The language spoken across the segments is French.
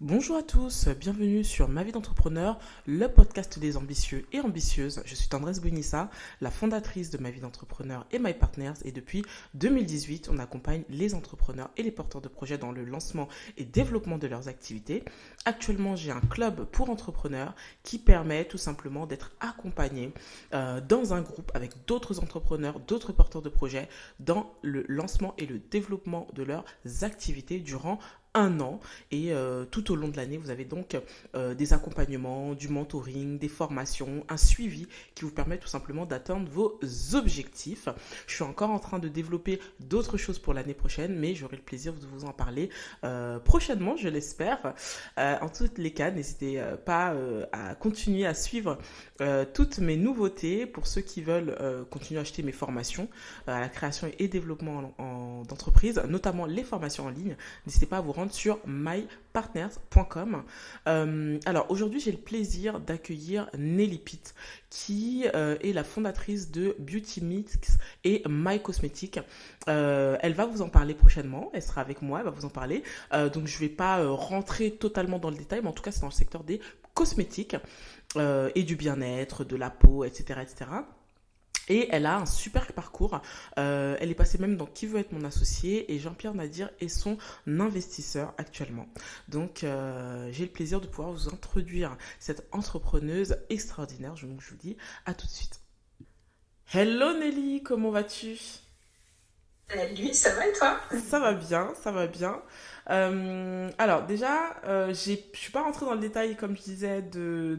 Bonjour à tous, bienvenue sur Ma vie d'entrepreneur, le podcast des ambitieux et ambitieuses. Je suis Tendresse Bounissa, la fondatrice de Ma vie d'entrepreneur et My Partners, et depuis 2018, on accompagne les entrepreneurs et les porteurs de projets dans le lancement et développement de leurs activités. Actuellement, j'ai un club pour entrepreneurs qui permet tout simplement d'être accompagné dans un groupe avec d'autres entrepreneurs, d'autres porteurs de projets dans le lancement et le développement de leurs activités durant un an et tout au long de l'année vous avez donc des accompagnements, du mentoring, des formations, un suivi qui vous permet tout simplement d'atteindre vos objectifs. Je suis encore en train de développer d'autres choses pour l'année prochaine, mais j'aurai le plaisir de vous en parler prochainement, je l'espère. En tous les cas, n'hésitez pas à continuer à suivre toutes mes nouveautés pour ceux qui veulent continuer à acheter mes formations à la création et développement d'entreprise, notamment les formations en ligne. N'hésitez pas à vous rendre sur mypartners.com. Alors aujourd'hui, j'ai le plaisir d'accueillir Nelly Pitt, qui est la fondatrice de Beauty Mix et My Cosmetics. Elle va vous en parler prochainement. Elle sera avec moi, elle va vous en parler. Donc je ne vais pas rentrer totalement dans le détail, mais en tout cas, c'est dans le secteur des cosmétiques et du bien-être, de la peau, etc., etc. Et elle a un super parcours. Elle est passée même dans Qui veut être mon associé, et Jean-Pierre Nadir est son investisseur actuellement. Donc j'ai le plaisir de pouvoir vous introduire cette entrepreneuse extraordinaire. Donc je vous dis à tout de suite. Hello Nelly, comment vas-tu? Lui, ça va et toi? Ça va bien, ça va bien. Alors déjà, je suis pas rentrée dans le détail, comme je disais, du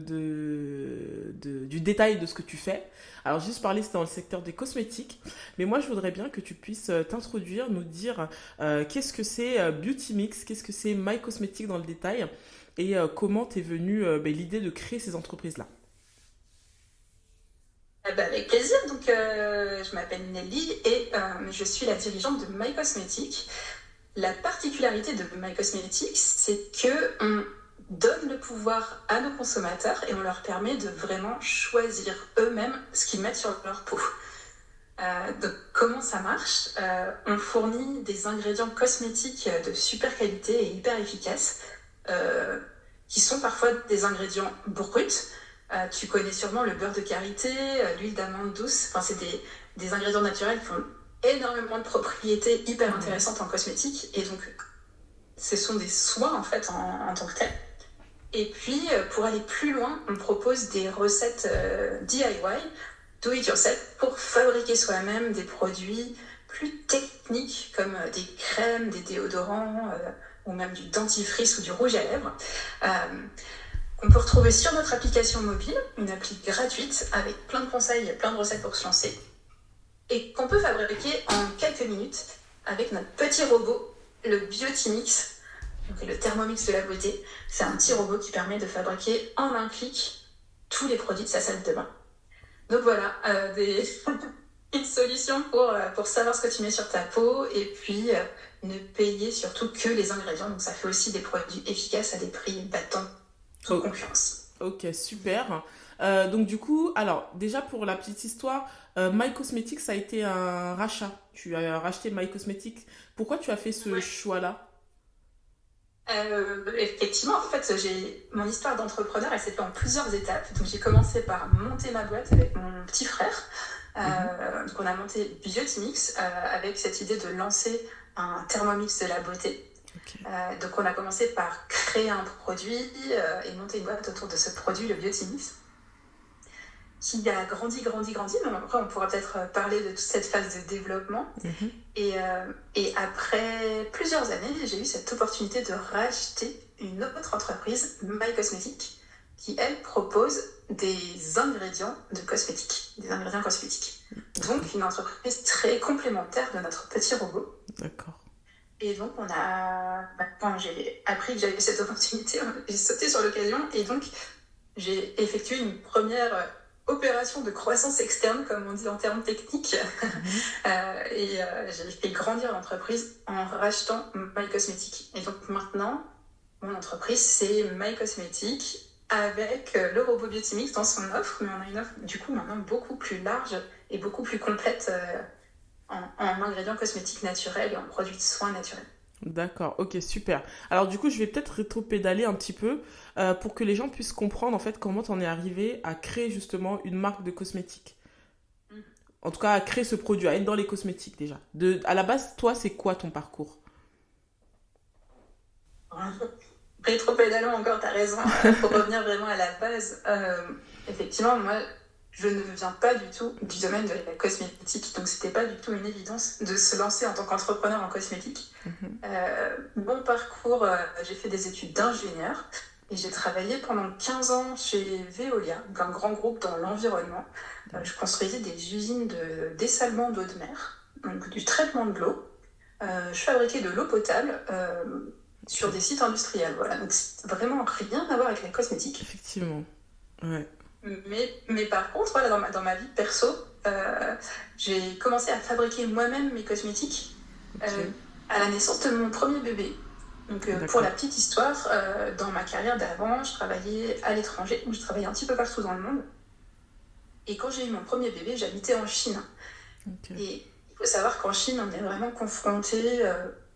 détail de ce que tu fais. Alors juste parler, c'est dans le secteur des cosmétiques. Mais moi, je voudrais bien que tu puisses t'introduire, nous dire qu'est-ce que c'est Beauty Mix, qu'est-ce que c'est My Cosmetics dans le détail, et comment t'es venue l'idée de créer ces entreprises-là. Avec plaisir. Donc, je m'appelle Nelly et je suis la dirigeante de My Cosmetics. La particularité de My Cosmetics, c'est que on donne le pouvoir à nos consommateurs et on leur permet de vraiment choisir eux-mêmes ce qu'ils mettent sur leur peau. Donc, comment ça marche? On fournit des ingrédients cosmétiques de super qualité et hyper efficaces, euh, qui sont parfois des ingrédients bruts. Tu connais sûrement le beurre de karité, l'huile d'amande douce. Enfin, c'est des ingrédients naturels qui ont énormément de propriétés hyper intéressantes en cosmétique. Et donc, ce sont des soins en fait en tant que tels. Et puis, pour aller plus loin, on propose des recettes DIY, do it yourself, pour fabriquer soi-même des produits plus techniques comme des crèmes, des déodorants ou même du dentifrice ou du rouge à lèvres. On peut retrouver sur notre application mobile, une appli gratuite avec plein de conseils et plein de recettes pour se lancer, et qu'on peut fabriquer en quelques minutes avec notre petit robot, le Beauty-Mix, donc le Thermomix de la beauté. C'est un petit robot qui permet de fabriquer en un clic tous les produits de sa salle de bain. Donc voilà, une solution pour savoir ce que tu mets sur ta peau et puis ne payer surtout que les ingrédients. Donc ça fait aussi des produits efficaces à des prix battants toute Oh, concurrence. ok, super. Donc du coup, alors déjà pour la petite histoire, My Cosmetics ça a été un rachat. Tu as racheté My Cosmetics. Pourquoi tu as fait ce Ouais. choix-là? Effectivement, en fait, mon histoire d'entrepreneur, elle s'est faite en plusieurs étapes. Donc, j'ai commencé par monter ma boîte avec mon petit frère. Mhm. Donc, on a monté Beauty-Mix avec cette idée de lancer un Thermomix de la beauté. Ok. Donc, on a commencé par créer un produit et monter une boîte autour de ce produit, le Beauty-Mix, qui a grandi. Mais après, on pourra peut-être parler de toute cette phase de développement. Mhm. Et après plusieurs années, j'ai eu cette opportunité de racheter une autre entreprise, My Cosmetics, qui, elle, propose des ingrédients de cosmétiques, des ingrédients cosmétiques. D'accord. Donc, une entreprise très complémentaire de notre petit robot. D'accord. Et donc, quand j'ai appris que j'avais cette opportunité, j'ai sauté sur l'occasion et donc, j'ai effectué une première opération de croissance externe, comme on dit en termes techniques. Mhm. J'ai fait grandir l'entreprise en rachetant My Cosmetics. Et donc maintenant, mon entreprise, c'est My Cosmetics avec le robot Beauty dans son offre, mais on a une offre du coup maintenant beaucoup plus large et beaucoup plus complète en ingrédients cosmétiques naturels et en produits de soins naturels. D'accord, ok, super. Alors du coup, je vais peut-être rétro-pédaler un petit peu pour que les gens puissent comprendre en fait comment t'en es arrivé à créer justement une marque de cosmétiques. En tout cas, à créer ce produit, à être dans les cosmétiques déjà. À la base, toi, c'est quoi ton parcours? Rétro-pédalant encore, t'as raison. Pour revenir vraiment à la base, effectivement, moi, je ne viens pas du tout du domaine de la cosmétique, donc c'était pas du tout une évidence de se lancer en tant qu'entrepreneur en cosmétique. Mhm. Mon parcours, j'ai fait des études d'ingénieur et j'ai travaillé pendant 15 ans chez Veolia, donc un grand groupe dans l'environnement. Je construisais des usines de dessalement d'eau de mer, donc du traitement de l'eau. Je fabriquais de l'eau potable sur Ok, des sites industriels. Voilà, donc c'est vraiment rien à voir avec la cosmétique. effectivement. Ouais. Mais par contre, voilà, dans ma vie perso, j'ai commencé à fabriquer moi-même mes cosmétiques euh, Ok, à la naissance de mon premier bébé. Donc, pour la d'accord. petite histoire, dans ma carrière d'avant, je travaillais à l'étranger, je travaillais un petit peu partout dans le monde. Et quand j'ai eu mon premier bébé, j'habitais en Chine. Ok. Et il faut savoir qu'en Chine, on est vraiment confronté,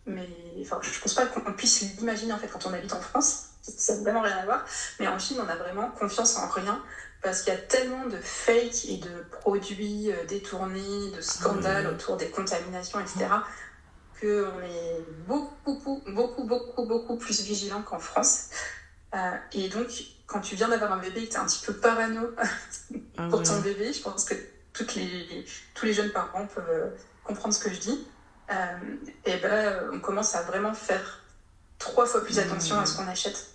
mais enfin, je pense pas qu'on puisse l'imaginer en fait quand on habite en France. Ça n'a vraiment rien à voir. Mais en Chine, on a vraiment confiance en rien parce qu'il y a tellement de fake et de produits détournés, de Ah scandales ouais. autour des contaminations, Oh, etc., qu'on est beaucoup plus vigilant qu'en France. Et donc, quand tu viens d'avoir un bébé et que tu es un petit peu parano ah pour ton ouais. bébé, je pense que tous les jeunes parents peuvent comprendre ce que je dis. Et ben, on commence à vraiment faire 3 fois plus attention à ce Hmm, qu'on achète.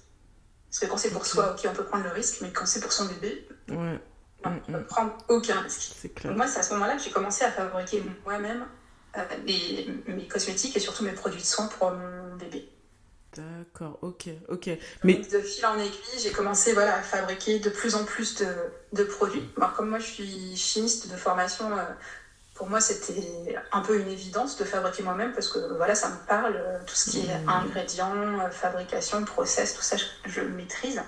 Parce que quand c'est pour ok. soi, ok, on peut prendre le risque, mais quand c'est pour son bébé, Ouais. non, on peut prendre aucun risque. C'est Donc clair. moi, c'est à ce moment-là que j'ai commencé à fabriquer moi-même mes cosmétiques et surtout mes produits de soins pour mon bébé. D'accord, ok, ok. Donc Mais, de fil en aiguille, j'ai commencé voilà, à fabriquer de plus en plus de produits. Alors, comme moi, je suis chimiste de formation, pour moi, c'était un peu une évidence de fabriquer moi-même parce que voilà, ça me parle, tout ce qui est hmm, ingrédients, fabrication, process, tout ça, je le maîtrise.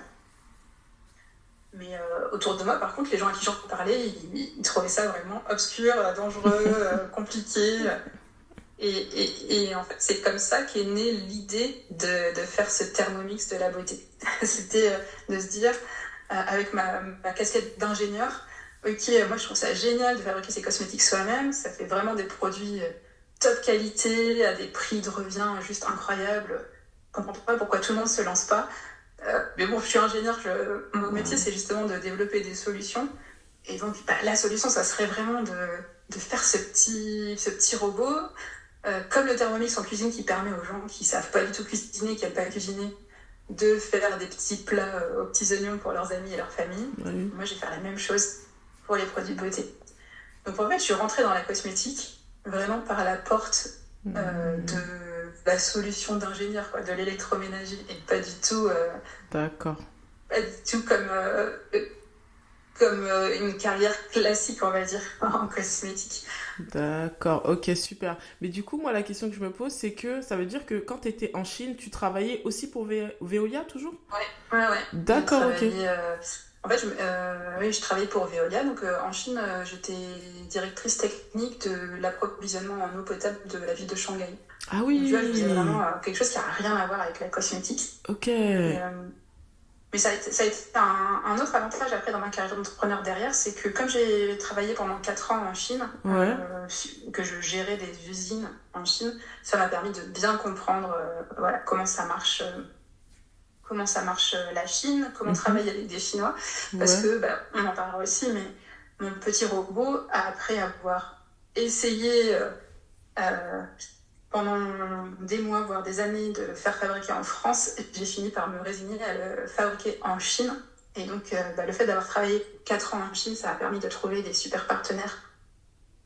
Mais autour de moi, par contre, les gens à qui j'en parlais, ils trouvaient ça vraiment obscur, dangereux, compliqué. Et en fait, c'est comme ça qu'est née l'idée de faire ce Thermomix de la beauté. C'était de se dire, avec ma casquette d'ingénieur, ok, moi je trouve ça génial de fabriquer ces cosmétiques soi-même, ça fait vraiment des produits top qualité, à des prix de revient juste incroyables. Je comprends pas pourquoi tout le monde se lance pas. Mais bon, je suis ingénieur, mon métier ouais. c'est justement de développer des solutions. Et donc, bah, la solution, ça serait vraiment de faire ce petit robot comme le Thermomix en cuisine qui permet aux gens qui savent pas du tout cuisiner, qui n'aiment pas cuisiner, de faire des petits plats aux petits oignons pour leurs amis et leur famille. Ouais. Moi, je vais faire la même chose pour les produits de beauté. Donc en fait, je suis rentrée dans la cosmétique vraiment par la porte Hmm, de la solution d'ingénieur, quoi, de l'électroménager, et d'accord. pas du tout comme une carrière classique, on va dire, en cosmétique. D'accord, ok, super. Mais du coup, moi, la question que je me pose, c'est que ça veut dire que quand tu étais en Chine, tu travaillais aussi pour Veolia, toujours? Ouais. J'ai D'accord, ok. travaillé. En fait, oui, je travaillais pour Veolia. Donc, en Chine, j'étais directrice technique de l'approvisionnement en eau potable de la ville de Shanghai. Ah Donc, tu vois, je faisais oui, vraiment quelque chose qui n'a rien à voir avec la cosmétique. ok. Et, mais ça a été un autre avantage après dans ma carrière d'entrepreneur derrière, c'est que comme j'ai travaillé pendant 4 ans en Chine, Ouais, que je gérais des usines en Chine, ça m'a permis de bien comprendre voilà, comment ça marche la Chine, comment mhm, travailler avec des Chinois. Parce ouais, que, bah, on en parlera aussi, mais mon petit robot, après avoir essayé euh, pendant des mois, voire des années, de le faire fabriquer en France, j'ai fini par me résigner à le fabriquer en Chine. Et donc, bah, le fait d'avoir travaillé 4 ans en Chine, ça a permis de trouver des super partenaires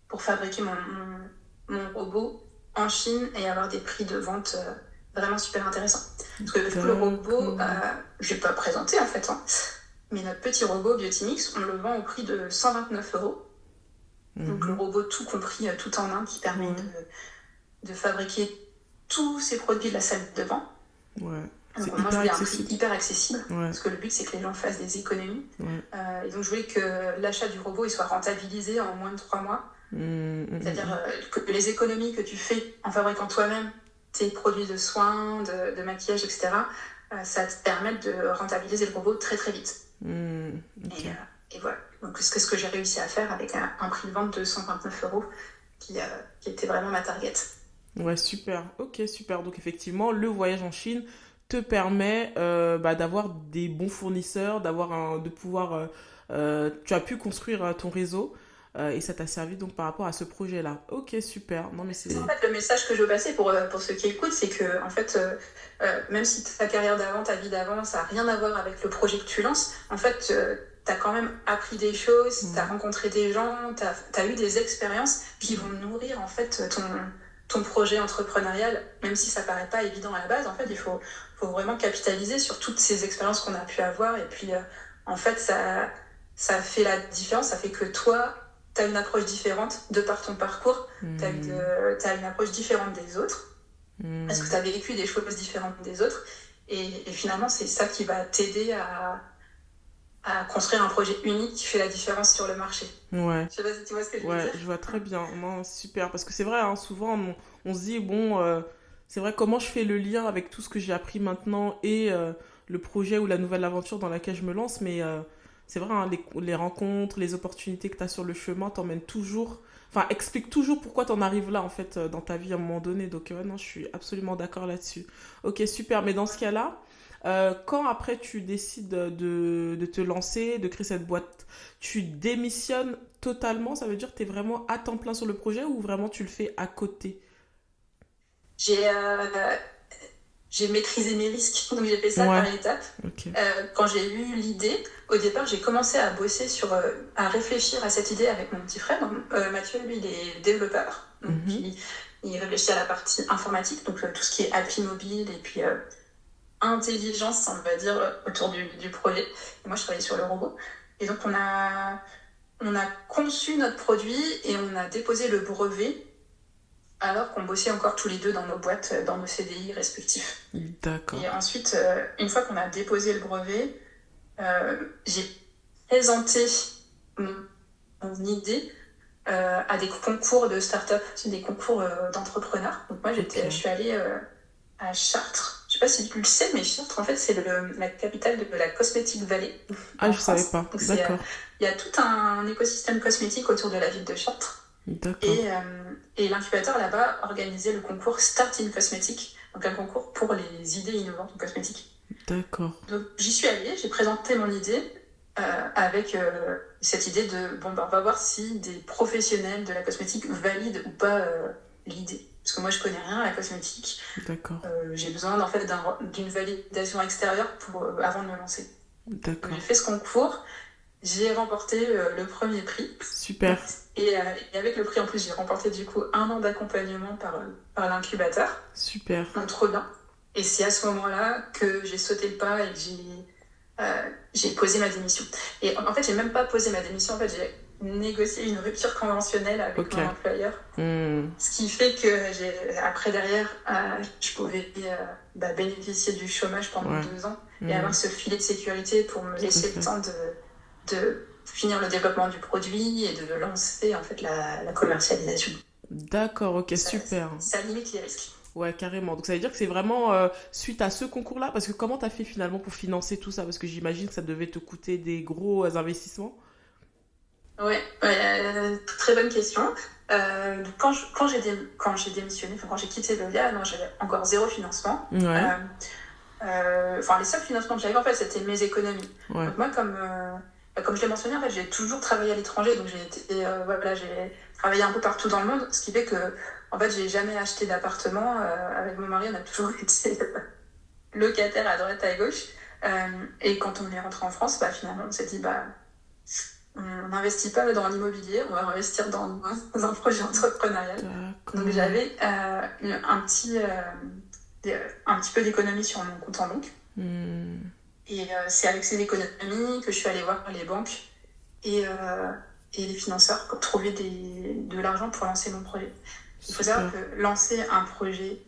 pour fabriquer mon robot en Chine et avoir des prix de vente vraiment super intéressants. Parce que du coup, le robot, d'accord. je ne vais pas présenter en fait, hein, mais notre petit robot Biotimix, on le vend au prix de 129 €. Donc le Mhm, robot tout compris, tout en un, qui permet ouais, de fabriquer tous ces produits de la salle de bain. ouais. Donc C'est moi, je hyper voulais un prix accessible. hyper accessible, Ouais, parce que le but, c'est que les gens fassent des économies. ouais. Et donc je voulais que l'achat du robot il soit rentabilisé en moins de 3 mois. Hmm, hmm, C'est-à-dire hmm, que les économies que tu fais en fabriquant toi-même, tes produits de soins, de maquillage, etc., ça te permet de rentabiliser le robot très très vite. Ok. Et voilà. Donc, c'est ce que j'ai réussi à faire avec un prix de vente de 129 € qui était vraiment ma target. Ouais, super. Ok, super. Donc effectivement, le voyage en Chine te permet d'avoir des bons fournisseurs, de pouvoir, tu as pu construire ton réseau et ça t'a servi donc par rapport à ce projet-là. Ok, super. Non mais C'est ça, en c'est. fait, le message que je veux passer pour ceux qui écoutent, c'est que, en fait, même si ta carrière d'avant, ta vie d'avant, ça n'a rien à voir avec le projet que tu lances, en fait, tu as quand même appris des choses, tu as Ouais. rencontré des gens, tu as eu des expériences qui vont nourrir, en fait, ton projet entrepreneurial, même si ça paraît pas évident à la base. En fait, faut vraiment capitaliser sur toutes ces expériences qu'on a pu avoir. Et puis, en fait, ça fait la différence. Ça fait que toi, tu as une approche différente de par ton parcours. Hmm, T'as une approche différente des autres, parce que hmm. tu as vécu des choses différentes des autres. Et finalement, c'est ça qui va t'aider à construire un projet unique qui fait la différence sur le marché. Ouais. Je sais pas si tu vois ce que je veux Ouais, dire. je vois très bien. Non, super. Parce que c'est vrai, hein, souvent on se dit, bon, c'est vrai, comment je fais le lien avec tout ce que j'ai appris maintenant et le projet ou la nouvelle aventure dans laquelle je me lance. Mais c'est vrai, hein, les rencontres, les opportunités que tu as sur le chemin t'emmènent toujours, enfin, explique toujours pourquoi tu en arrives là, en fait, dans ta vie à un moment donné. Donc, ouais, non, je suis absolument d'accord là-dessus. Ok, super. Mais dans ce cas-là, quand après tu décides de te lancer, de créer cette boîte, tu démissionnes totalement, ça veut dire que tu es vraiment à temps plein sur le projet ou vraiment tu le fais à côté? J'ai euh, j'ai maîtrisé mes risques, donc j'ai fait ça Ouais, par étapes. ok. Quand j'ai eu l'idée, au départ, j'ai commencé à bosser à réfléchir à cette idée avec mon petit frère. Donc, Mathieu, lui, il est développeur, donc Mhm. il réfléchit à la partie informatique, donc tout ce qui est appli mobile et puis intelligence, on va dire, autour du projet. Et moi, je travaillais sur le robot. Et donc, on a conçu notre produit et on a déposé le brevet alors qu'on bossait encore tous les deux dans nos boîtes, dans nos CDI respectifs. D'accord. Et ensuite, une fois qu'on a déposé le brevet, j'ai présenté mon, mon idée à des concours de start-up, c'est des concours d'entrepreneurs. Donc moi, Ok. je suis allée à Chartres. Je sais pas si tu le sais, mais Chartres, en fait, c'est la capitale de la Cosmetic Valley Ah, en je savais France. pas. Donc D'accord. il y a tout un écosystème cosmétique autour de la ville de Chartres. D'accord. Et l'incubateur là-bas organisait le concours Start in Cosmetic, donc un concours pour les idées innovantes en cosmétique. D'accord. Donc j'y suis allée, j'ai présenté mon idée avec cette idée de bon, ben, on va voir si des professionnels de la cosmétique valident ou pas l'idée. Parce que moi je connais rien à la cosmétique, D'accord. j'ai besoin en fait d'une validation extérieure avant de me lancer. Donc, j'ai D'accord. fait ce concours, j'ai remporté le premier prix. Super. Et avec le prix en plus, j'ai remporté du coup 1 an d'accompagnement par l'incubateur. Super. Donc trop bien. Et c'est à ce moment-là que j'ai sauté le pas et que j'ai posé ma démission. Et en fait, j'ai même pas posé ma démission, en fait, j'ai négocié une rupture conventionnelle avec Ok. mon employeur. Hmm. Ce qui fait que après, derrière, je pouvais bénéficier du chômage pendant Ouais. 2 ans et Hmm. avoir ce filet de sécurité pour me Tout à laisser le fait. temps de finir le développement du produit et de lancer en fait la commercialisation. D'accord. Ok. Ça, Super. ça limite les risques. Ouais, carrément. Donc ça veut dire que c'est vraiment suite à ce concours-là, parce que comment t'as fait finalement pour financer tout ça? Parce que j'imagine que ça devait te coûter des gros investissements. Ouais, très bonne question. Quand j'ai démissionné, enfin, quand j'ai quitté Veolia, non, j'avais encore zéro financement. Ouais. Enfin, les seuls financements que j'avais, en fait, c'était mes économies. Ouais. Donc moi, comme je l'ai mentionné, en fait, j'ai toujours travaillé à l'étranger, donc voilà, j'ai travaillé un peu partout dans le monde, ce qui fait que, en fait, j'ai jamais acheté d'appartement. Avec mon mari, on a toujours été locataire à droite, à gauche. Et quand on est rentré en France, finalement, on s'est dit, on n'investit pas dans l'immobilier, on va investir dans un projet entrepreneurial. Donc D'accord. j'avais un petit peu d'économie sur mon compte en banque. Hmm. Et c'est avec ces économies que je suis allée voir les banques et, euh, et les financeurs pour trouver de l'argent pour lancer mon projet. Il faut savoir Super. que lancer un projet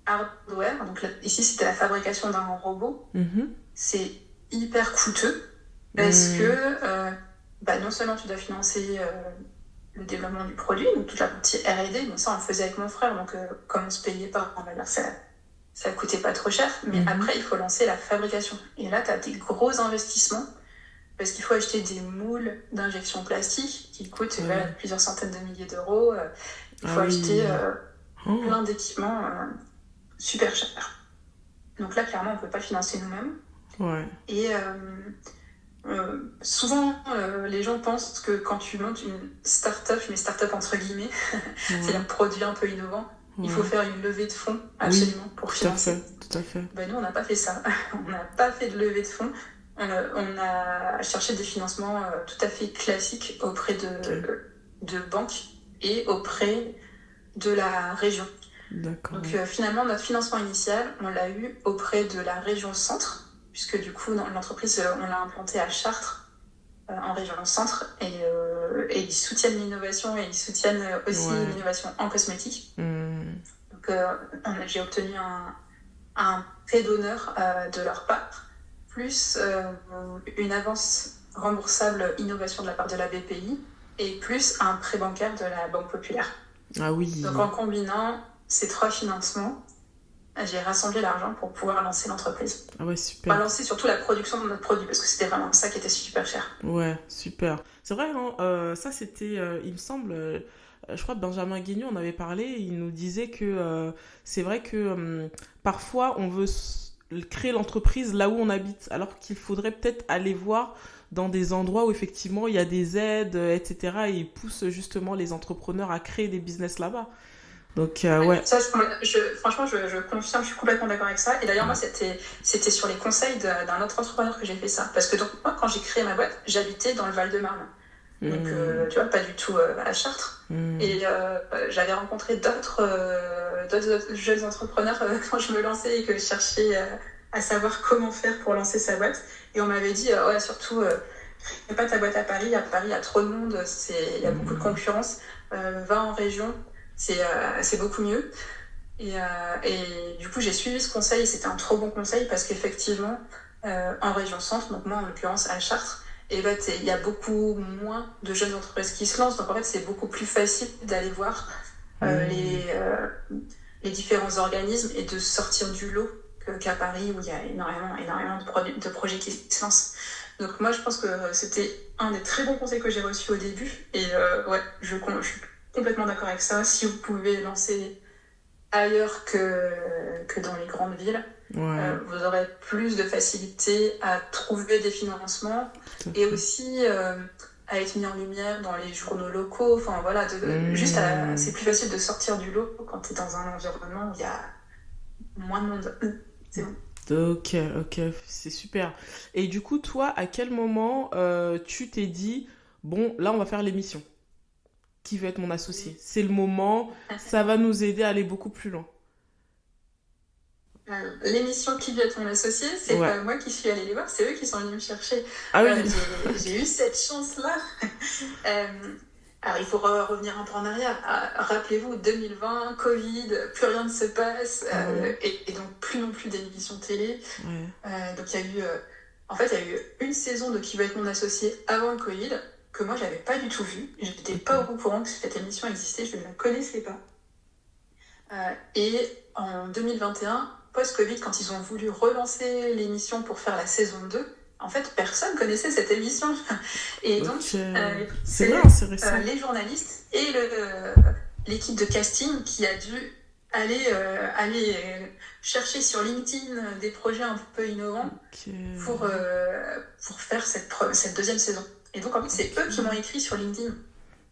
hardware, donc là, ici c'était la fabrication d'un robot, Mhm. c'est hyper coûteux parce que Hmm. non seulement tu dois financer le développement du produit, donc toute la partie R&D. Donc ça, on le faisait avec mon frère, donc comme on se payait pas, on va dire ça coûtait pas trop cher. Mais après, il faut lancer la fabrication. Et là, tu as des gros investissements parce qu'il faut acheter des moules d'injection plastique qui coûtent plusieurs centaines de milliers d'euros. Il faut acheter plein d'équipements super chers. Donc là, clairement, on ne peut pas le financer nous-mêmes. Ouais. Et souvent, les gens pensent que quand tu montes une start-up, mais start-up entre guillemets, c'est un produit un peu innovant, il faut faire une levée de fonds absolument pour financer. Tout à fait. Ben, nous, on n'a pas fait ça. On n'a pas fait de levée de fonds. On a cherché des financements tout à fait classiques auprès de banques et auprès de la région. D'accord. Donc finalement, notre financement initial, on l'a eu auprès de la région Centre, puisque du coup, dans l'entreprise, on l'a implantée à Chartres, en région Centre, et ils soutiennent l'innovation et ils soutiennent aussi l'innovation en cosmétique. Donc j'ai obtenu un prêt d'honneur de leur part, plus une avance remboursable innovation de la part de la BPI, et plus un prêt bancaire de la Banque Populaire. Ah oui. Donc en combinant ces 3 financements, j'ai rassemblé l'argent pour pouvoir lancer l'entreprise. Ah ouais, super. Lancer surtout la production de notre produit, parce que c'était vraiment ça qui était super cher. Ouais, super. C'est vrai, hein, ça c'était, il me semble, je crois que Benjamin Guignon en avait parlé, il nous disait que c'est vrai que parfois on veut créer l'entreprise là où on habite, alors qu'il faudrait peut-être aller voir dans des endroits où effectivement il y a des aides, etc. Et ils poussent justement les entrepreneurs à créer des business là-bas. Donc, ouais. Ça, franchement, je confirme, je suis complètement d'accord avec ça. Et d'ailleurs, moi, c'était sur les conseils d'un autre entrepreneur que j'ai fait ça. Parce que donc, moi, quand j'ai créé ma boîte, j'habitais dans le Val-de-Marne. Donc, tu vois, pas du tout à Chartres. Et j'avais rencontré d'autres jeunes entrepreneurs quand je me lançais et que je cherchais à savoir comment faire pour lancer sa boîte. Et on m'avait dit, ouais, surtout, crée pas ta boîte à Paris. À Paris, il y a trop de monde, il y a beaucoup de concurrence. Va en région. C'est beaucoup mieux. Et du coup, j'ai suivi ce conseil et c'était un trop bon conseil parce qu'effectivement, en région Centre, donc moi en l'occurrence à Chartres, il y a beaucoup moins de jeunes entreprises qui se lancent. Donc en fait, c'est beaucoup plus facile d'aller voir les différents organismes et de sortir du lot qu'à Paris où il y a énormément de projets qui se lancent. Donc moi, je pense que c'était un des très bons conseils que j'ai reçus au début. Et ouais, je suis complètement d'accord avec ça. Si vous pouvez lancer ailleurs que dans les grandes villes, vous aurez plus de facilité à trouver des financements et aussi à être mis en lumière dans les journaux locaux. Enfin voilà, c'est plus facile de sortir du lot quand tu es dans un environnement où il y a moins de monde. C'est bon. Ok, c'est super. Et du coup, toi, à quel moment tu t'es dit, bon, là, on va faire l'émission? Qui veut être mon associé? C'est le moment, ça va nous aider à aller beaucoup plus loin. L'émission Qui veut être mon associé, c'est pas moi qui suis allée les voir, c'est eux qui sont venus me chercher. Ah oui. J'ai eu cette chance-là. Alors, il faut revenir un peu en arrière. Rappelez-vous, 2020, Covid, plus rien ne se passe, et donc plus non plus d'émissions télé. Donc, il y a eu une saison de Qui veut être mon associé avant le Covid, que moi, j'avais pas du tout vue. Je n'étais pas au courant que cette émission existait, je ne la connaissais pas. Et en 2021, post-Covid, quand ils ont voulu relancer l'émission pour faire la saison 2, en fait, personne connaissait cette émission. Et donc, c'est les journalistes et l'équipe de casting qui a dû aller chercher sur LinkedIn des projets un peu innovants pour faire cette deuxième saison. Et donc, en fait, c'est eux qui m'ont écrit sur LinkedIn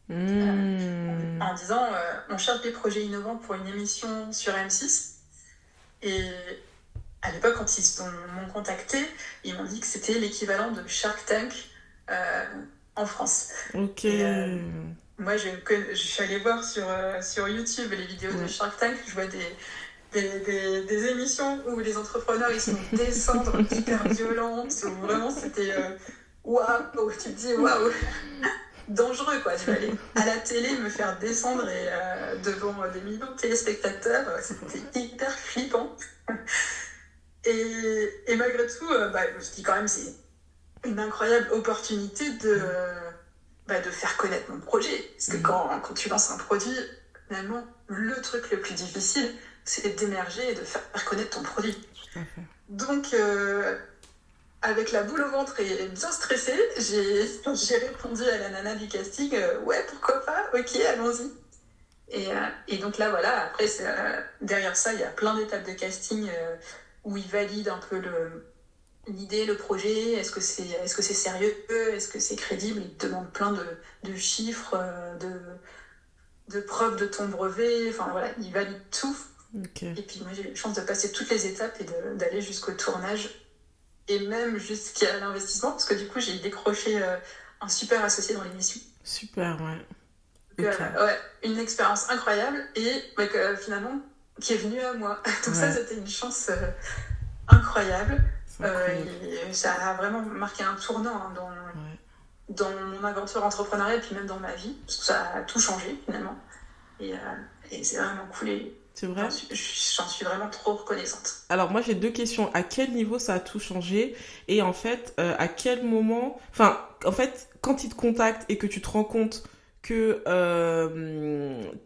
en disant on cherche des projets innovants pour une émission sur M6. Et à l'époque, quand ils m'ont contacté, ils m'ont dit que c'était l'équivalent de Shark Tank en France. Ok. Et, moi, je suis allée voir sur YouTube les vidéos de Shark Tank. Je vois des émissions où les entrepreneurs ils sont descendre hyper violentes. Où vraiment, c'était waouh. Tu te dis waouh. Dangereux quoi, tu vas aller à la télé me faire descendre et devant des millions de téléspectateurs, c'était hyper flippant. Et malgré tout, je me suis dit quand même c'est une incroyable opportunité de faire connaître mon projet. Parce que quand tu lances un produit, finalement, le truc le plus difficile, c'est d'émerger et de faire connaître ton produit. Tout à fait. Donc, avec la boule au ventre et bien stressée, j'ai répondu à la nana du casting, ouais, pourquoi pas, ok, allons-y. Et donc là, voilà, après, derrière ça, il y a plein d'étapes de casting où ils valident un peu l'idée, le projet, est-ce que c'est sérieux, est-ce que c'est crédible, ils te demandent plein de chiffres, de preuves de ton brevet, enfin voilà, ils valident tout. Okay. Et puis moi, j'ai eu la chance de passer toutes les étapes et d'aller jusqu'au tournage et même jusqu'à l'investissement, parce que du coup, j'ai décroché un super associé dans l'émission. Super, ouais. Okay. Ouais, une expérience incroyable et finalement qui est venue à moi. Donc ça, c'était une chance incroyable. Et ça a vraiment marqué un tournant dans mon aventure entrepreneuriale et puis même dans ma vie, parce que ça a tout changé finalement. Et c'est vraiment cool. C'est vrai ? J'en suis vraiment trop reconnaissante. Alors moi j'ai 2 questions. À quel niveau ça a tout changé ? Et en fait, à quel moment... Enfin, en fait, quand ils te contactent et que tu te rends compte que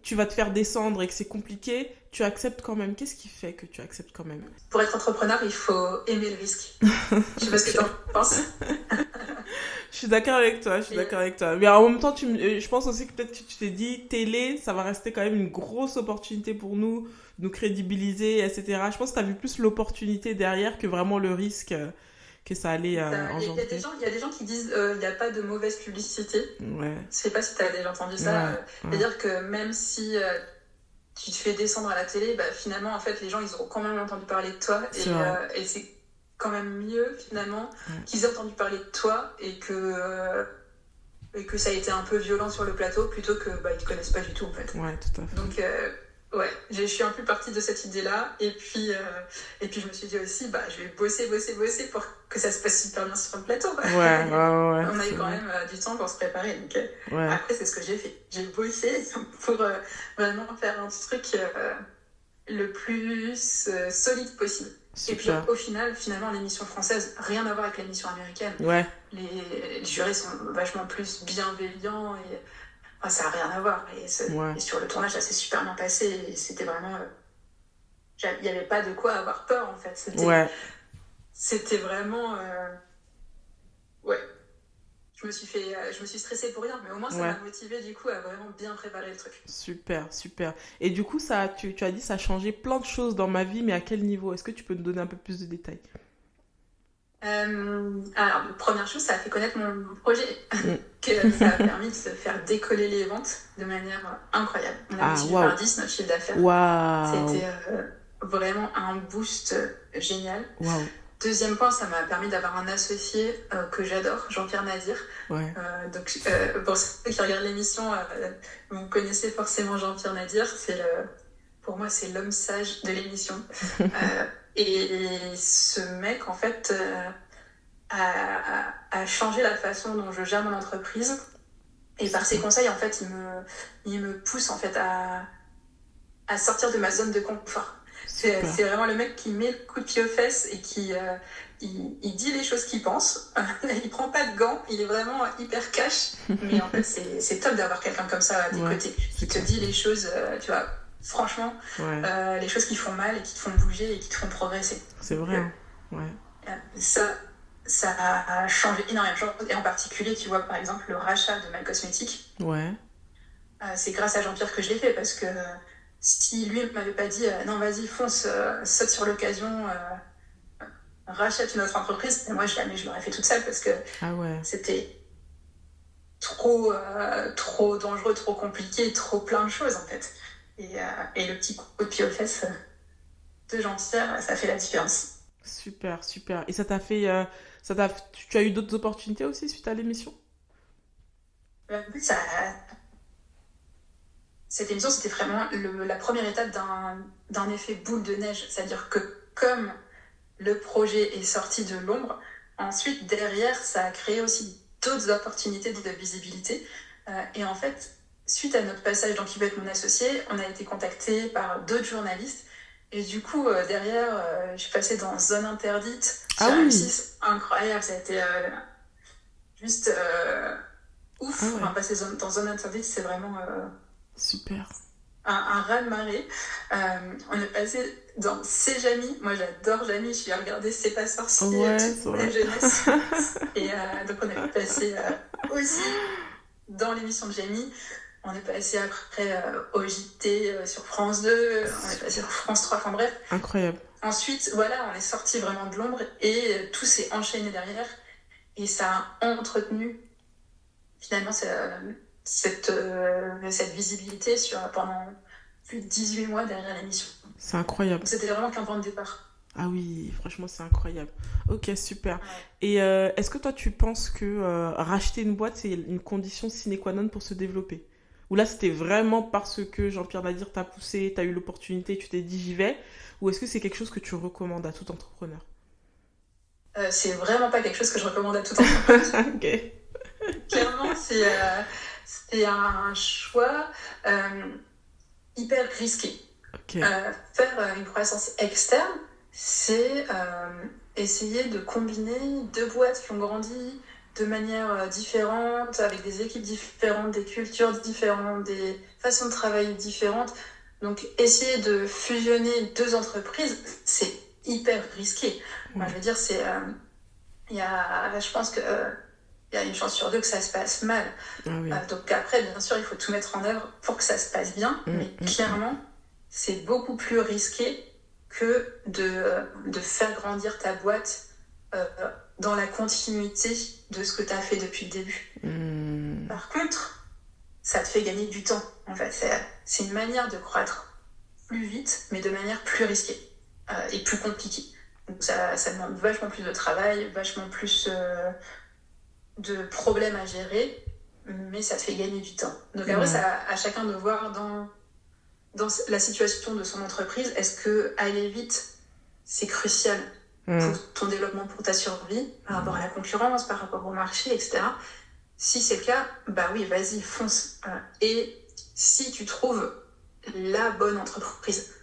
tu vas te faire descendre et que c'est compliqué, tu acceptes quand même. Qu'est-ce qui fait que tu acceptes quand même ? Pour être entrepreneur, il faut aimer le risque. Je sais pas ce que t'en penses. Je suis d'accord avec toi, Mais en même temps, je pense aussi que peut-être que tu t'es dit, télé, ça va rester quand même une grosse opportunité pour nous crédibiliser, etc. Je pense que tu as vu plus l'opportunité derrière que vraiment le risque que ça allait engendrer. Il y a des gens qui disent il n'y a pas de mauvaise publicité. Ouais. Je sais pas si tu as déjà entendu ça. C'est-à-dire que même si tu te fais descendre à la télé, finalement, en fait, les gens, ils auront quand même entendu parler de toi. Et c'est quand même mieux, finalement, qu'ils aient entendu parler de toi et que ça a été un peu violent sur le plateau plutôt que ils te connaissent pas du tout, en fait. Ouais, tout à fait. Donc, ouais, je suis un peu partie de cette idée-là. Et puis je me suis dit aussi, je vais bosser pour que ça se passe super bien sur le plateau. Ouais. On a eu quand même du temps pour se préparer. Donc, après, c'est ce que j'ai fait. J'ai bossé pour vraiment faire un truc le plus solide possible. Super. Et puis au final, finalement, l'émission française, rien à voir avec l'émission américaine. Ouais. Les jurés sont vachement plus bienveillants et ça n'a rien à voir. Et sur le tournage, ça s'est super bien passé. Et c'était vraiment... Il n'y avait pas de quoi avoir peur, en fait. C'était vraiment... Ouais. Je me suis stressée pour rien, mais au moins ça m'a motivée du coup à vraiment bien préparer le truc. Super. Et du coup, tu as dit ça a changé plein de choses dans ma vie, mais à quel niveau ? Est-ce que tu peux nous donner un peu plus de détails ? Alors, première chose, ça a fait connaître mon projet, que ça a permis de se faire décoller les ventes de manière incroyable. On a multiplié par 10 notre chiffre d'affaires. C'était vraiment un boost génial. Deuxième point, ça m'a permis d'avoir un associé que j'adore, Jean-Pierre Nadir. Donc, pour ceux qui regardent l'émission, vous connaissez forcément Jean-Pierre Nadir. Pour moi, c'est l'homme sage de l'émission. Et ce mec, en fait, a changé la façon dont je gère mon entreprise. Et par ses conseils, en fait, il me pousse en fait, à sortir de ma zone de confort. C'est vraiment le mec qui met le coup de pied aux fesses et qui il dit les choses qu'il pense. Il prend pas de gants, il est vraiment hyper cash. Mais en fait, c'est top d'avoir quelqu'un comme ça à tes côtés, qui te dit les choses, tu vois, franchement, les choses qui font mal et qui te font bouger et qui te font progresser. C'est vrai. Ça a changé énormément de choses. Et en particulier, tu vois, par exemple, le rachat de My Cosmetics. C'est grâce à Jean-Pierre que je l'ai fait, parce que si lui ne m'avait pas dit non, vas-y, fonce, saute sur l'occasion, rachète une autre entreprise, et moi jamais je l'aurais fait toute seule, parce que c'était trop dangereux, trop compliqué, trop plein de choses en fait. Et le petit coup de pied aux fesses de Jean-Pierre, ça fait la différence. Super. Et ça t'a fait... tu as eu d'autres opportunités aussi suite à l'émission ? Cette émission, c'était vraiment la première étape d'un effet boule de neige. C'est-à-dire que comme le projet est sorti de l'ombre, ensuite, derrière, ça a créé aussi d'autres opportunités de visibilité. Et en fait, suite à notre passage dans Qui veut être mon associé, on a été contacté par d'autres journalistes. Et du coup, derrière, je suis passée dans Zone Interdite sur M6. Incroyable, ça a été juste... ouf. Ah Enfin, ouais, passer dans zone interdite, c'est vraiment super. un raz-de-marée. On est passé dans C'est Jamie. Moi, j'adore Jamie. J'ai regardé C'est pas sorcier Ouais, c'est toute ma vrai. jeunesse. Et donc, on est passé aussi dans l'émission de Jamie. On est passé après au JT sur France 2. On est passé sur France 3. Enfin bref. Incroyable. Ensuite, voilà, on est sorti vraiment de l'ombre et tout s'est enchaîné derrière. Et ça a entretenu finalement cette visibilité pendant plus de 18 mois derrière l'émission. C'est incroyable. Donc c'était vraiment qu'un point de départ. Ah oui, franchement, c'est incroyable. Ok, super. Ouais. Et est-ce que toi, tu penses que racheter une boîte, c'est une condition sine qua non pour se développer? Ou là, c'était vraiment parce que Jean-Pierre Nadir t'a poussé, t'as eu l'opportunité, tu t'es dit j'y vais? Ou est-ce que c'est quelque chose que tu recommandes à tout entrepreneur? C'est vraiment pas quelque chose que je recommande à tout entrepreneur. Ok. Clairement, c'est un choix hyper risqué. Ok. Faire une croissance externe, c'est essayer de combiner deux boîtes qui ont grandi de manière différente, avec des équipes différentes, des cultures différentes, des façons de travailler différentes. Donc, essayer de fusionner deux entreprises, c'est hyper risqué. Enfin, Ouais. je veux dire, je pense que il y a une chance sur deux que ça se passe mal. Ah oui. Donc après, bien sûr, il faut tout mettre en œuvre pour que ça se passe bien, mais Mm. clairement, c'est beaucoup plus risqué que de faire grandir ta boîte euh, dans la continuité de ce que tu as fait depuis le début. Mm. Par contre, ça te fait gagner du temps. En fait, c'est une manière de croître plus vite, mais de manière plus risquée et plus compliquée. Donc ça demande vachement plus de travail, vachement plus de problèmes à gérer, mais ça te fait gagner du temps. Donc après, Ouais. c'est à chacun de voir dans la situation de son entreprise, est-ce que aller vite, c'est crucial pour Mm. ton développement, pour ta survie, par rapport à la concurrence, par rapport au marché, etc. Si c'est le cas, bah oui, vas-y, fonce. Et si tu trouves la bonne entreprise,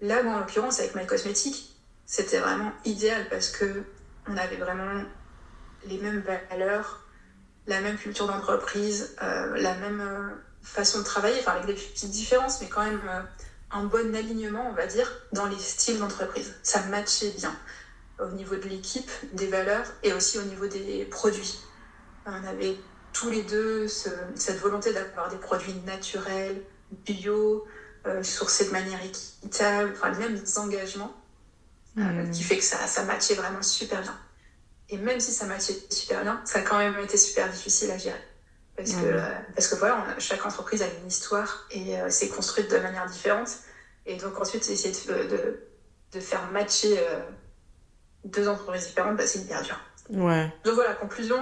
là, moi, en l'occurrence, avec My Cosmetics, c'était vraiment idéal parce que on avait vraiment les mêmes valeurs, la même culture d'entreprise, la même façon de travailler, enfin avec des petites différences, mais quand même un bon alignement, on va dire, dans les styles d'entreprise. Ça matchait bien au niveau de l'équipe, des valeurs et aussi au niveau des produits. On avait tous les deux cette volonté d'avoir des produits naturels, bio, sourcés de manière équitable, enfin les mêmes engagements, qui Mm. fait que ça matchait vraiment super bien. Et même si ça matchait super bien, ça a quand même été super difficile à gérer. Ah oui. Parce que voilà, chaque entreprise a une histoire et c'est construite de manière différente. Et donc ensuite, essayer de faire matcher deux entreprises différentes, bah, c'est hyper dur. Ouais. Donc voilà, conclusion,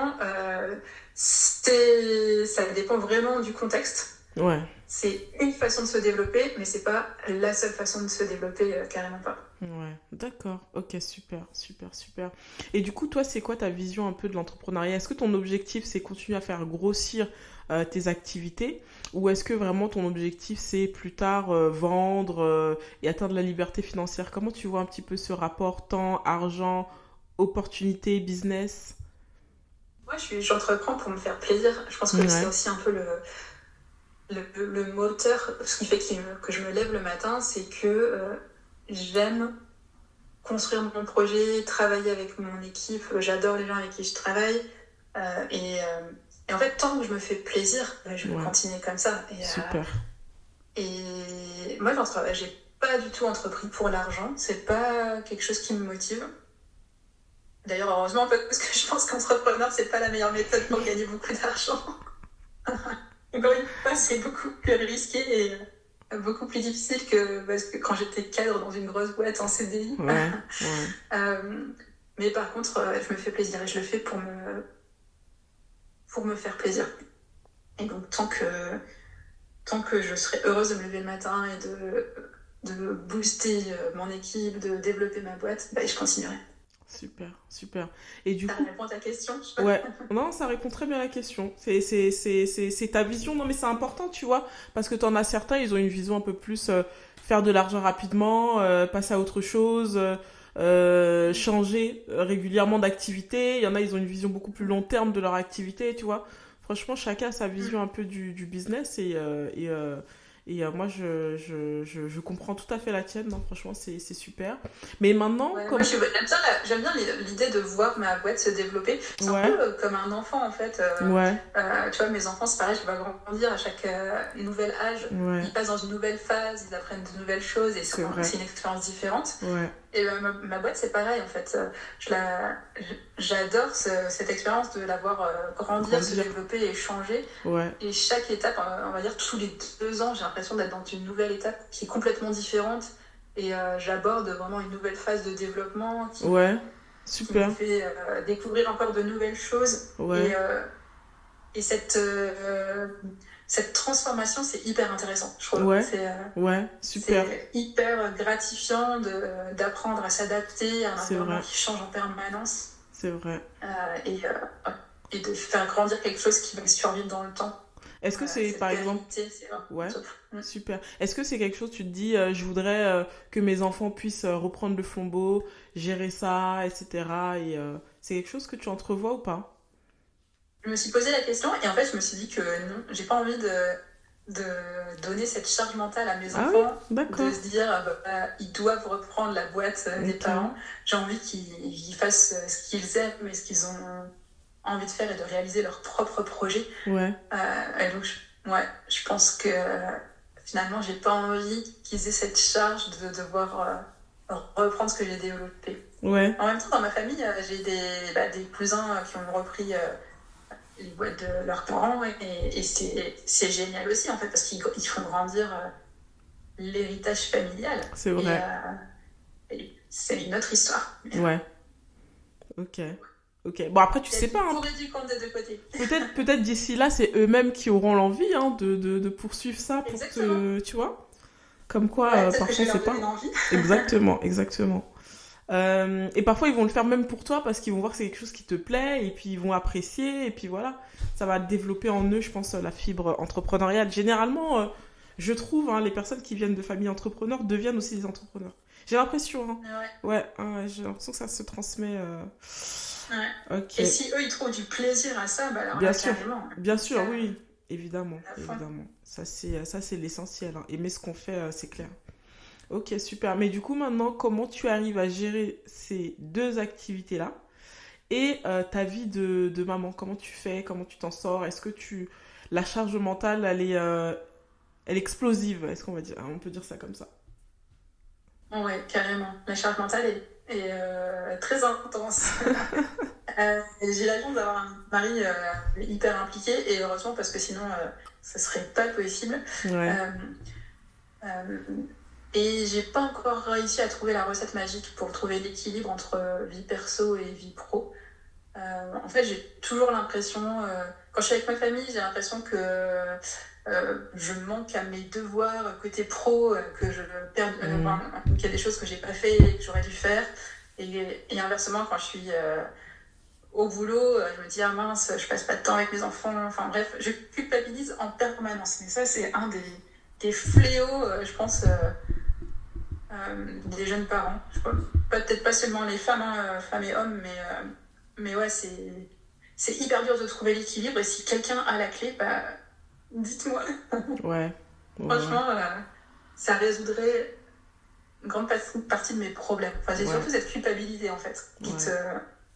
ça dépend vraiment du contexte. Ouais. C'est une façon de se développer, mais c'est pas la seule façon de se développer, carrément pas. Ouais, d'accord. Ok, super, super, super. Et du coup, toi, c'est quoi ta vision un peu de l'entrepreneuriat? Est-ce que ton objectif, c'est continuer à faire grossir tes activités? Ou est-ce que vraiment ton objectif, c'est plus tard vendre et atteindre la liberté financière? Comment tu vois un petit peu ce rapport temps, argent, opportunité, business? Moi, j'entreprends pour me faire plaisir. Je pense que c'est Ouais, aussi un peu le moteur, ce qui fait que je me lève le matin, c'est que j'aime construire mon projet, travailler avec mon équipe. J'adore les gens avec qui je travaille. Et en fait, tant que je me fais plaisir, je vais ouais, continuer comme ça. super. Et moi, j'ai pas du tout entrepris pour l'argent. C'est pas quelque chose qui me motive. D'ailleurs, heureusement, parce que je pense qu'entrepreneur, c'est pas la meilleure méthode pour gagner beaucoup d'argent. Encore une fois, c'est beaucoup plus risqué et beaucoup plus difficile parce que quand j'étais cadre dans une grosse boîte en CDI. Ouais, ouais. Euh, mais par contre, je me fais plaisir et je le fais pour me faire plaisir. Et donc, tant que je serai heureuse de me lever le matin et de booster mon équipe, de développer ma boîte, bah, je continuerai. Super, super. Et du Ça coup, répond à ta question? ouais, non, ça répond très bien à la question. C'est ta vision, non mais c'est important, tu vois, parce que t'en as certains, ils ont une vision un peu plus faire de l'argent rapidement, passer à autre chose, changer régulièrement d'activité. Il y en a, ils ont une vision beaucoup plus long terme de leur activité, tu vois. Franchement, chacun a sa vision un peu du business moi, je comprends tout à fait la tienne. Non, franchement, c'est super. Mais maintenant, Ouais, moi comme... j'aime bien l'idée de voir ma boîte se développer. C'est un Ouais, peu comme un enfant en fait. ouais, Tu vois, mes enfants, c'est pareil, je vais grandir à chaque nouvel âge. ouais, Ils passent dans une nouvelle phase, ils apprennent de nouvelles choses et c'est vrai. c'est une expérience différente. Ouais, Et ma boîte, c'est pareil en fait. J'adore cette expérience de la voir grandir, se grandir. développer et changer. Ouais, Et chaque étape, on va dire tous les 2 ans, j'ai l'impression d'être dans une nouvelle étape qui est complètement différente. Et j'aborde vraiment une nouvelle phase de développement ouais, qui me super. fait découvrir encore de nouvelles choses. Ouais, Et cette transformation, c'est hyper intéressant, je trouve. ouais, ouais, super. C'est hyper gratifiant d'apprendre à s'adapter à un C'est environnement vrai, qui change en permanence c'est vrai. euh, et, euh, et de faire grandir quelque chose qui va survivre dans le temps. Est-ce que c'est, Cette par exemple... pérennité, c'est vraiment Ouais, top. super. Est-ce que c'est quelque chose, tu te dis, je voudrais que mes enfants puissent reprendre le flambeau, gérer ça, etc. C'est quelque chose que tu entrevois ou pas? Je me suis posé la question et en fait, je me suis dit que non, j'ai pas envie de donner cette charge mentale à mes Ah oui, enfants, de d'accord. se dire ils doivent reprendre la boîte des Ok. parents. J'ai envie qu'ils fassent ce qu'ils aiment et ce qu'ils ont envie de faire et de réaliser leur propre projet. Ouais, Et donc, ouais, je pense que finalement, j'ai pas envie qu'ils aient cette charge de devoir reprendre ce que j'ai développé. ouais, En même temps, dans ma famille, j'ai des cousins qui ont repris les boîtes de leurs parents et c'est génial aussi en fait parce qu'ils font grandir l'héritage familial c'est et, vrai. et c'est une autre histoire. Ouais, ok. Ok. Bon, après, tu Il y a sais du pas, hein. pour et du contre des deux côtés. Peut-être d'ici là, c'est eux-mêmes qui auront l'envie hein, de poursuivre ça pour Exactement. te... Tu vois? Comme quoi, Ouais, peut-être que je parfois, vais c'est leur donner pas... l'envie. Exactement, exactement. Et parfois, ils vont le faire même pour toi parce qu'ils vont voir que c'est quelque chose qui te plaît et puis ils vont apprécier et puis voilà. Ça va développer en eux, je pense, la fibre entrepreneuriale. Généralement, je trouve, hein, les personnes qui viennent de familles entrepreneurs deviennent aussi des entrepreneurs. J'ai l'impression, hein. Ouais, Ouais, ouais, j'ai l'impression que ça se transmet. ouais. Ok, Et si eux ils trouvent du plaisir à ça, bah alors bien là sûr, carrément, bien ça sûr, oui, évidemment, à fond. évidemment. Ça c'est l'essentiel, hein. Aimer ce qu'on fait, c'est clair. Ok, super. Mais du coup, maintenant, comment tu arrives à gérer ces deux activités-là et ta vie de maman? Comment tu fais? Comment tu t'en sors? Est-ce que tu... La charge mentale, elle est explosive, est-ce qu'on va dire? On peut dire ça comme ça. Ouais, carrément. La charge mentale est très intense. J'ai la chance d'avoir un mari hyper impliqué et heureusement parce que sinon ça serait pas possible. Ouais. Euh, euh, et j'ai pas encore réussi à trouver la recette magique pour trouver l'équilibre entre vie perso et vie pro. En fait, j'ai toujours l'impression, quand je suis avec ma famille, j'ai l'impression que je manque à mes devoirs côté pro, que je perds, Hmm. qu'il y a des choses que j'ai pas fait et que j'aurais dû faire. Et inversement, quand je suis au boulot, je me dis ah mince, je passe pas de temps avec mes enfants. Enfin bref, je culpabilise en permanence. Mais ça, c'est un des fléaux, je pense, des jeunes parents. Je crois, peut-être pas seulement les femmes, hein, femmes et hommes, mais ouais, c'est hyper dur de trouver l'équilibre. Et si quelqu'un a la clé, bah, dites-moi. Ouais. Ouais. Franchement, ça résoudrait une grande partie de mes problèmes. Enfin, j'ai Ouais. surtout cette culpabilité, en fait, Ouais.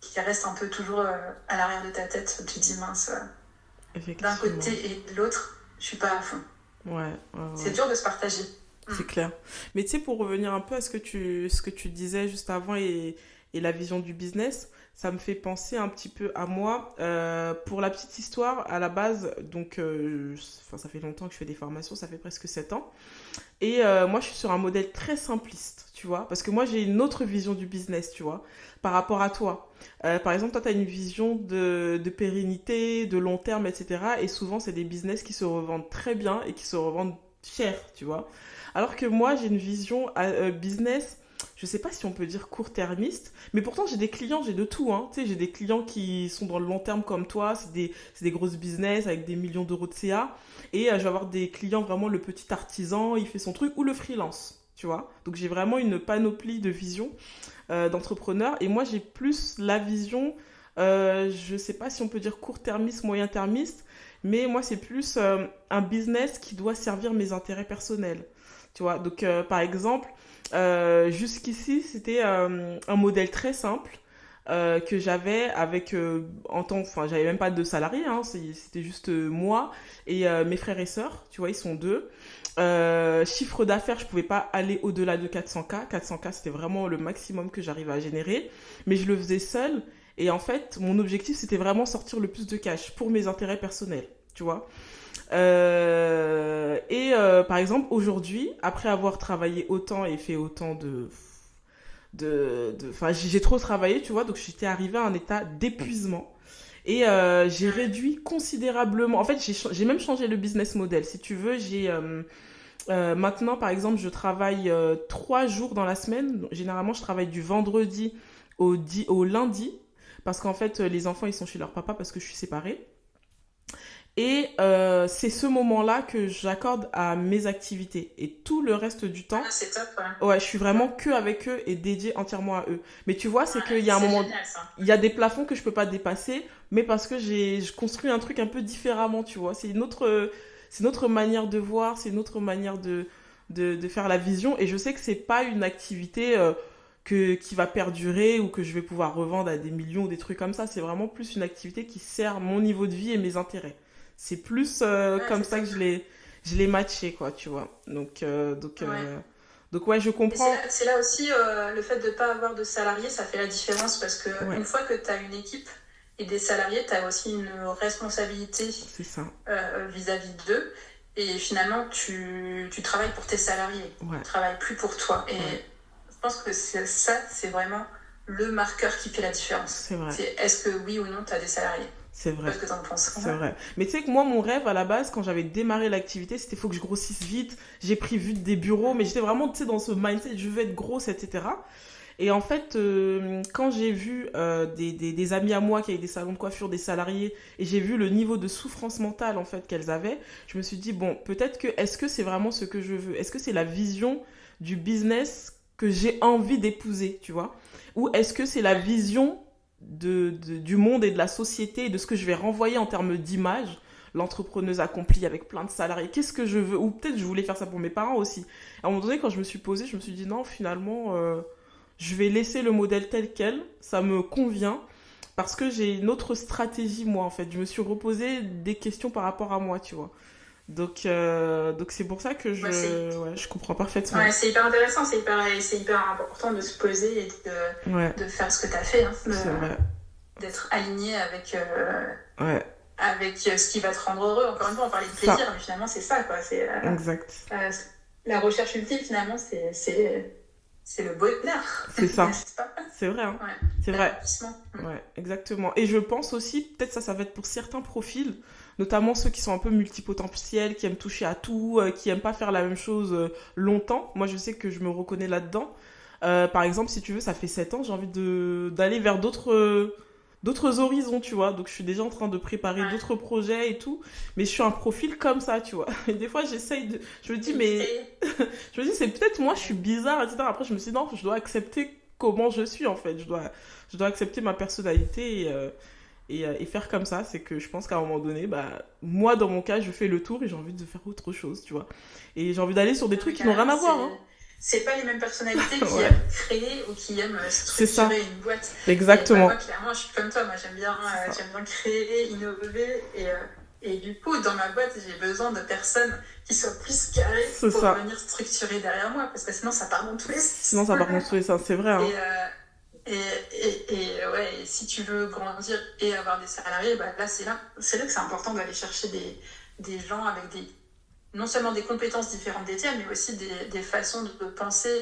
qui reste un peu toujours à l'arrière de ta tête. Tu te dis, mince, d'un Effectivement. côté et de l'autre, je suis pas à fond. Ouais. Ouais. C'est Ouais. dur de se partager. C'est clair. Mais tu sais, pour revenir un peu à ce que tu disais juste avant et la vision du business, ça me fait penser un petit peu à moi. Pour la petite histoire, à la base, donc, enfin, ça fait longtemps que je fais des formations, ça fait presque 7 ans. Et moi, je suis sur un modèle très simpliste, tu vois, parce que moi, j'ai une autre vision du business, tu vois, par rapport à toi. Par exemple, toi, tu as une vision de pérennité, de long terme, etc. Et souvent, c'est des business qui se revendent très bien et qui se revendent cher, tu vois. Alors que moi, j'ai une vision business, je sais pas si on peut dire court-termiste, mais pourtant j'ai des clients, j'ai de tout, hein. Tu sais, j'ai des clients qui sont dans le long terme comme toi, c'est des grosses business avec des millions d'euros de CA, et je vais avoir des clients vraiment le petit artisan, il fait son truc, ou le freelance, tu vois. Donc j'ai vraiment une panoplie de visions d'entrepreneurs, et moi j'ai plus la vision je sais pas si on peut dire court-termiste, moyen-termiste, mais moi c'est plus un business qui doit servir mes intérêts personnels. Tu vois, donc par exemple, jusqu'ici c'était un modèle très simple que j'avais avec enfin j'avais même pas de salariés, hein, c'était juste moi et mes frères et sœurs, tu vois, ils sont deux. Chiffre d'affaires, je pouvais pas aller au-delà de 400K. 400K, c'était vraiment le maximum que j'arrivais à générer, mais je le faisais seul. Et en fait, mon objectif, c'était vraiment sortir le plus de cash pour mes intérêts personnels, tu vois. Par exemple, aujourd'hui, après avoir travaillé autant et fait autant enfin, j'ai trop travaillé, tu vois, donc j'étais arrivée à un état d'épuisement. Et j'ai réduit considérablement. En fait, j'ai même changé le business model. Si tu veux, maintenant, par exemple, je travaille 3 jours dans la semaine. Généralement, je travaille du vendredi au lundi. Parce qu'en fait, les enfants, ils sont chez leur papa parce que je suis séparée. Et c'est ce moment-là que j'accorde à mes activités. Et tout le reste du temps, Ah, c'est top, ouais. ouais, je suis vraiment que avec eux et dédiée entièrement à eux. Mais tu vois, c'est Ouais, qu'il y a un c'est moment, génial, ça. il y a des plafonds que je peux pas dépasser, mais parce que je construis un truc un peu différemment, tu vois. C'est une autre manière de voir, c'est une autre manière de faire la vision. Et je sais que c'est pas une activité qui va perdurer ou que je vais pouvoir revendre à des millions ou des trucs comme ça. C'est vraiment plus une activité qui sert mon niveau de vie et mes intérêts. C'est plus Ouais, comme c'est ça top. que je l'ai matché, quoi, tu vois. Ouais. Donc ouais, je Et comprends. c'est là aussi le fait de ne pas avoir de salariés, ça fait la différence parce que Ouais, une fois que tu as une équipe et des salariés, tu as aussi une responsabilité c'est ça. vis-à-vis d'eux. Et finalement, tu travailles pour tes salariés, Ouais, tu travailles plus pour toi. Et ouais, je pense que ça, c'est vraiment le marqueur qui fait la différence. c'est vrai. C'est est-ce que oui ou non, tu as des salariés? C'est Je sais pas vrai. ce que tu en penses. C'est vrai. Mais tu sais que moi, mon rêve à la base, quand j'avais démarré l'activité, c'était faut que je grossisse vite. J'ai pris vite des bureaux, mais j'étais vraiment, tu sais, dans ce mindset, je veux être grosse, etc. Et en fait, quand j'ai vu des amis à moi qui avaient des salons de coiffure, des salariés, et j'ai vu le niveau de souffrance mentale en fait qu'elles avaient, je me suis dit bon, peut-être que est-ce que c'est vraiment ce que je veux? Est-ce que c'est la vision du business que j'ai envie d'épouser, tu vois? Ou est-ce que c'est la Ouais. vision du monde et de la société et de ce que je vais renvoyer en termes d'image? L'entrepreneuse accomplie avec plein de salariés, qu'est-ce que je veux? Ou peut-être je voulais faire ça pour mes parents aussi. À un moment donné, quand je me suis posée, je me suis dit non, finalement, je vais laisser le modèle tel quel, ça me convient, parce que j'ai une autre stratégie, moi, en fait. Je me suis reposé des questions par rapport à moi, tu vois. Donc c'est pour ça que Ouais, ouais, je comprends parfaitement. ouais, c'est hyper intéressant, c'est hyper important de se poser et Ouais, de faire ce que tu as fait, hein, c'est vrai. d'être aligné avec, Ouais, avec ce qui va te rendre heureux. Encore une fois, on parlait de ça, plaisir, mais finalement, c'est ça, quoi. exact. Euh, la recherche ultime, finalement, c'est le bonheur, C'est ça. n'est-ce pas? C'est vrai, hein. Ouais, C'est vrai. l'accomplissement. Ouais, exactement. Et je pense aussi, peut-être ça va être pour certains profils, notamment ceux qui sont un peu multipotentiels, qui aiment toucher à tout, qui aiment pas faire la même chose longtemps. Moi, je sais que je me reconnais là-dedans. Par exemple, si tu veux, ça fait 7 ans, j'ai envie d'aller vers d'autres horizons, tu vois. Donc, je suis déjà en train de préparer Ouais. d'autres projets et tout. Mais je suis un profil comme ça, tu vois. Et des fois, je me dis, mais Et, je me dis, c'est peut-être moi, je suis ouais. bizarre, etc. Après, je me suis dit, non, je dois accepter comment je suis, en fait. Je dois accepter ma personnalité et faire comme ça. C'est que je pense qu'à un moment donné, bah, moi, dans mon cas, je fais le tour et j'ai envie de faire autre chose, tu vois. Et j'ai envie d'aller sur des Non, trucs mais qui n'ont rien carrément, à voir, hein. c'est pas les mêmes personnalités qui Ouais, aiment créer ou qui aiment c'est ça. structurer une boîte. Et bah, moi, Exactement. clairement, je suis comme toi. Moi, C'est ça. j'aime bien créer, innover. Et du coup, dans ma boîte, j'ai besoin de personnes qui soient plus carrées C'est pour ça. venir structurer derrière moi. Parce que sinon, ça part dans tous les Sinon, sens. ça part construire ça. C'est vrai, Et, hein. ouais, et si tu veux grandir et avoir des salariés, bah, là, c'est là que c'est important d'aller chercher des gens avec non seulement des compétences différentes des tiennes, mais aussi des façons de penser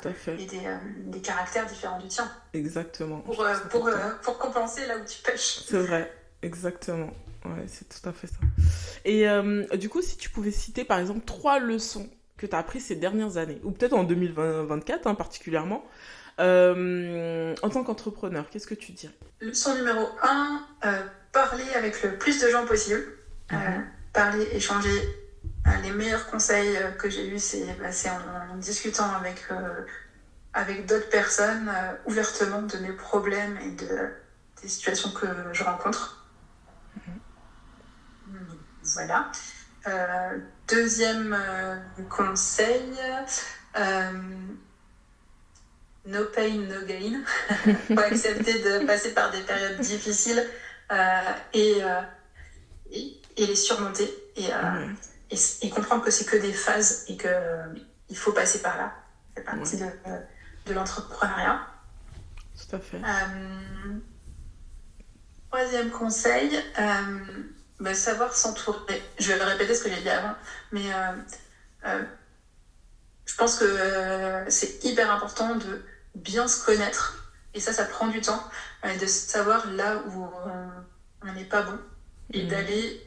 Tout à fait. et des caractères différents du tien Exactement. Je trouve ça important. pour compenser là où tu pêches. C'est vrai. Exactement. Ouais, c'est tout à fait ça. Et du coup, si tu pouvais citer par exemple 3 leçons que tu as apprises ces dernières années, ou peut-être en 2024 hein, particulièrement, en tant qu'entrepreneur, qu'est-ce que tu dirais? Leçon numéro un, parler avec le plus de gens possible. Euh, Mhm. parler, échanger. Les meilleurs conseils que j'ai eus, c'est en discutant avec d'autres personnes ouvertement de mes problèmes des situations que je rencontre. Voilà. Deuxième conseil, no pain, no gain. Faut accepter de passer par des périodes difficiles et les surmonter et comprendre que c'est que des phases et qu'il faut passer par là. C'est partie de l'entrepreneuriat. Tout à fait. Troisième conseil, savoir s'entourer. Je vais répéter ce que j'ai dit avant, mais je pense que c'est hyper important de bien se connaître. Et ça prend du temps, de savoir là où on n'est pas bon et d'aller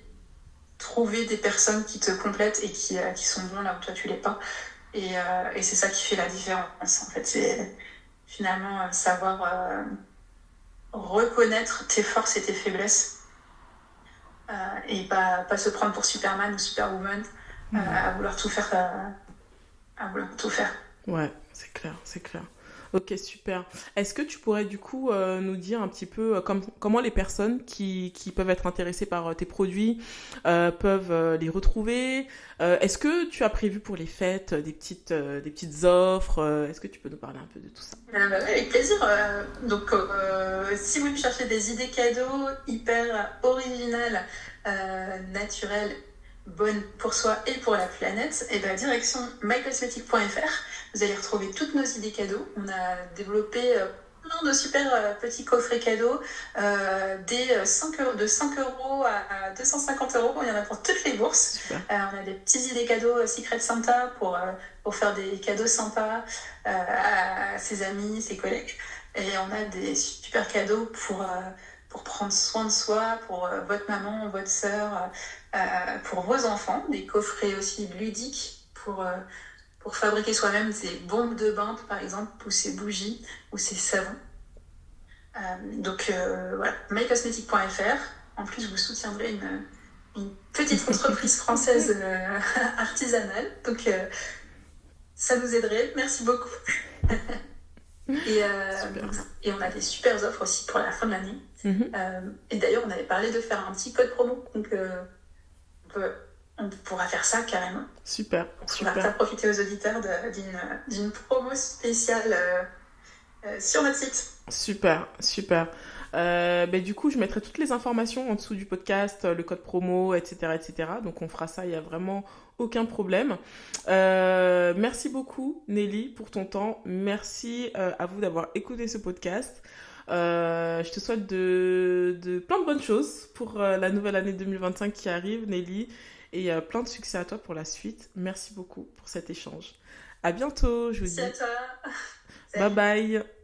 trouver des personnes qui te complètent et qui sont bons là où toi tu l'es pas. Et c'est ça qui fait la différence. En fait, c'est finalement savoir reconnaître tes forces et tes faiblesses et pas se prendre pour Superman ou Superwoman à vouloir tout faire. Ouais, c'est clair, c'est clair. Ok, super. Est-ce que tu pourrais du coup nous dire un petit peu comment les personnes qui peuvent être intéressées par tes produits peuvent les retrouver? Est-ce que tu as prévu pour les fêtes des petites offres? Est-ce que tu peux nous parler un peu de tout ça? Avec plaisir. Donc, si vous cherchez des idées cadeaux hyper originales, naturelles, bonnes pour soi et pour la planète, et bien direction mycosmetic.fr. Vous allez retrouver toutes nos idées cadeaux. On a développé plein de super petits coffrets cadeaux, de 5 euros à 250 euros. Il y en a pour toutes les bourses. On a des petites idées cadeaux Secret Santa pour faire des cadeaux sympas à ses amis, ses collègues. Et on a des super cadeaux pour prendre soin de soi, pour votre maman, votre sœur, pour vos enfants, des coffrets aussi ludiques pour fabriquer soi-même ses bombes de bain, par exemple, ou ses bougies, ou ses savons. Donc voilà, mycosmetic.fr. En plus, vous soutiendrez une petite entreprise française artisanale. Donc ça nous aiderait. Merci beaucoup. Et on a des super offres aussi pour la fin de l'année. Et d'ailleurs, on avait parlé de faire un petit code promo. Donc on pourra faire ça carrément. Super. On va faire profiter aux auditeurs d'une promo spéciale sur notre site. Super. Du coup, je mettrai toutes les informations en dessous du podcast, le code promo, etc. Donc, on fera ça, il n'y a vraiment aucun problème. Merci beaucoup, Nelly, pour ton temps. Merci à vous d'avoir écouté ce podcast. Je te souhaite de plein de bonnes choses pour la nouvelle année 2025 qui arrive, Nelly. Et plein de succès à toi pour la suite. Merci beaucoup pour cet échange. À bientôt, je vous dis. Merci à toi. Bye bye.